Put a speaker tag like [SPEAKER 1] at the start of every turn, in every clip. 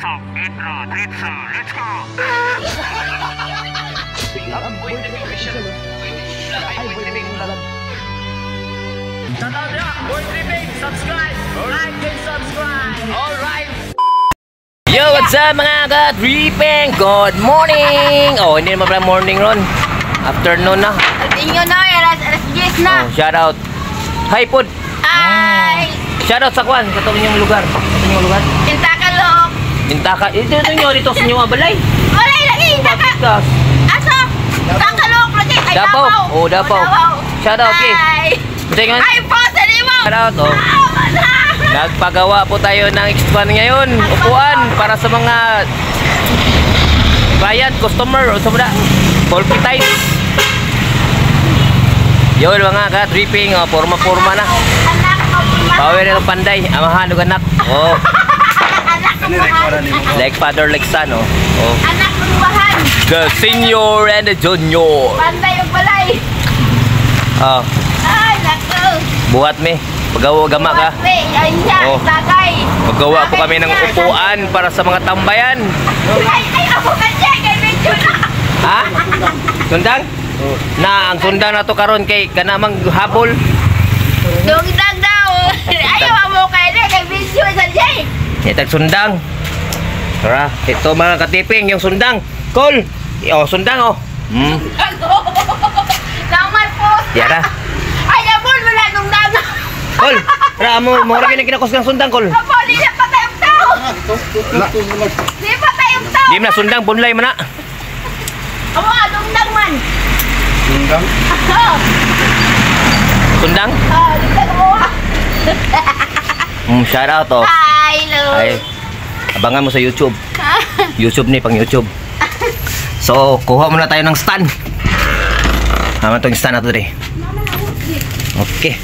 [SPEAKER 1] Pasok, intro, tritso, let's go!
[SPEAKER 2] Yo, what's up mga ka-tripping? Good morning! Oh, hindi naman pala morning ron. Afternoon na.
[SPEAKER 3] Inyo na, alas 10 na.
[SPEAKER 2] Oh, shout out. Hi, Pod.
[SPEAKER 3] Ay!
[SPEAKER 2] Shout out sa Kwan. Sa inyong lugar. Sa inyong lugar.
[SPEAKER 3] Intakalok.
[SPEAKER 2] Intaka. Ito nyo dito sa inyong balay.
[SPEAKER 3] Walay lagi, Intaka. Aso? Intakalok lagi. Ay,
[SPEAKER 2] Dapaw. Oh, Dapaw. Shout out, okay.
[SPEAKER 3] Ay, po, sa limo.
[SPEAKER 2] Shout out, oh. Nagpagawa po tayo ng expand ngayon. Upuan para sa mga client, customer, o sa mga coffee time. Yun mga ka-tripping, oh, forma-forma na.
[SPEAKER 3] Anak ko,
[SPEAKER 2] Power ng panday, amahan ng anak. Oh,
[SPEAKER 3] anak ko,
[SPEAKER 2] like father, like son, oh. Oh.
[SPEAKER 3] anak ko, bahan.
[SPEAKER 2] The senior and the junior.
[SPEAKER 3] Panday o balay.
[SPEAKER 2] Oh,
[SPEAKER 3] Ay, naku.
[SPEAKER 2] buhat me. Pagawa gama ka.
[SPEAKER 3] Ay,
[SPEAKER 2] Oh.
[SPEAKER 3] bagay.
[SPEAKER 2] Paggawa po kami ng upuan para sa mga tambayan.
[SPEAKER 3] Ay, ako ka dyan. Kay medyo na.
[SPEAKER 2] Ha? Sundang? Na ang sundang na to karon kay kanamang habol.
[SPEAKER 3] Dugdang daw. Ayaw mo kay na. Kay medyo sa dyan.
[SPEAKER 2] Itag sundang. Tara, ito mga katiping yung sundang. Call. Oh, sundang oh.
[SPEAKER 3] Naman po.
[SPEAKER 2] Yara.
[SPEAKER 3] Ay, abol mo na nung dana.
[SPEAKER 2] Call. Tara mo rin ang kinakos ng sundang call.
[SPEAKER 3] Apo, di na pa tayong tao. Di pa tayong tao.
[SPEAKER 2] Di na sundang bunlay man na.
[SPEAKER 3] Apo, dugdang man.
[SPEAKER 4] Sundang?
[SPEAKER 3] Oh,
[SPEAKER 2] Sundang?
[SPEAKER 3] dugdang mo.
[SPEAKER 2] Shout out oh.
[SPEAKER 3] Hi, hello.
[SPEAKER 2] Ay. Abangan mo sa YouTube. YouTube ni pang YouTube. So, kuha muna tayo ng stand. Haman tong stand na to deh. Okay.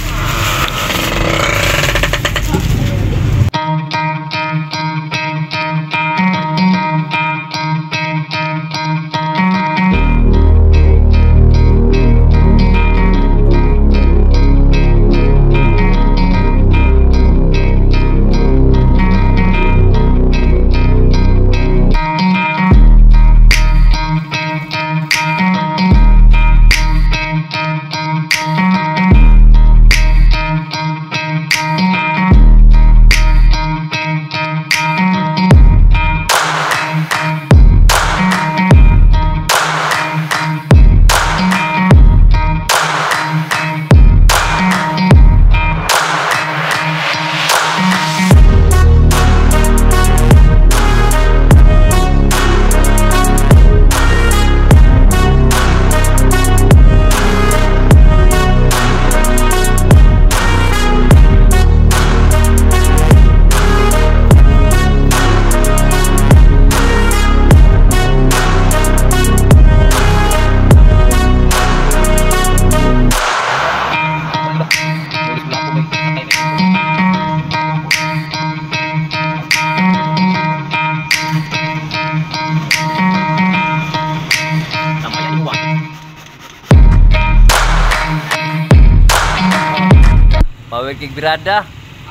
[SPEAKER 2] Power kick birada.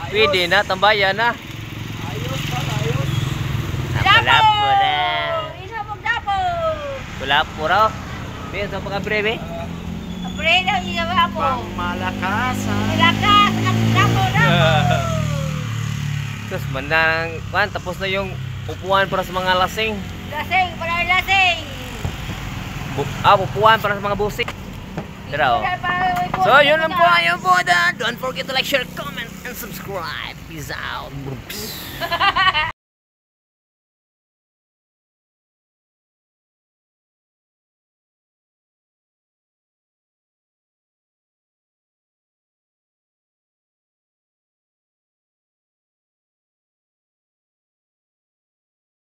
[SPEAKER 2] Pwede na, tambayan na. Lapo na.
[SPEAKER 3] Isabog dapo.
[SPEAKER 2] Lapo raw. Bien, sa mga breve.
[SPEAKER 3] Pre daw yung dapo.
[SPEAKER 4] Malakasan.
[SPEAKER 3] Ilakas, dapo dapo.
[SPEAKER 2] Terus manang, kan tapos na yung upuan para sa mga lasing.
[SPEAKER 3] Lasing, para lasing.
[SPEAKER 2] Upuan para sa mga busik. Tara oh. So, yun lang po. Ayun po. Don't forget to like, share, comment, and subscribe. Peace out.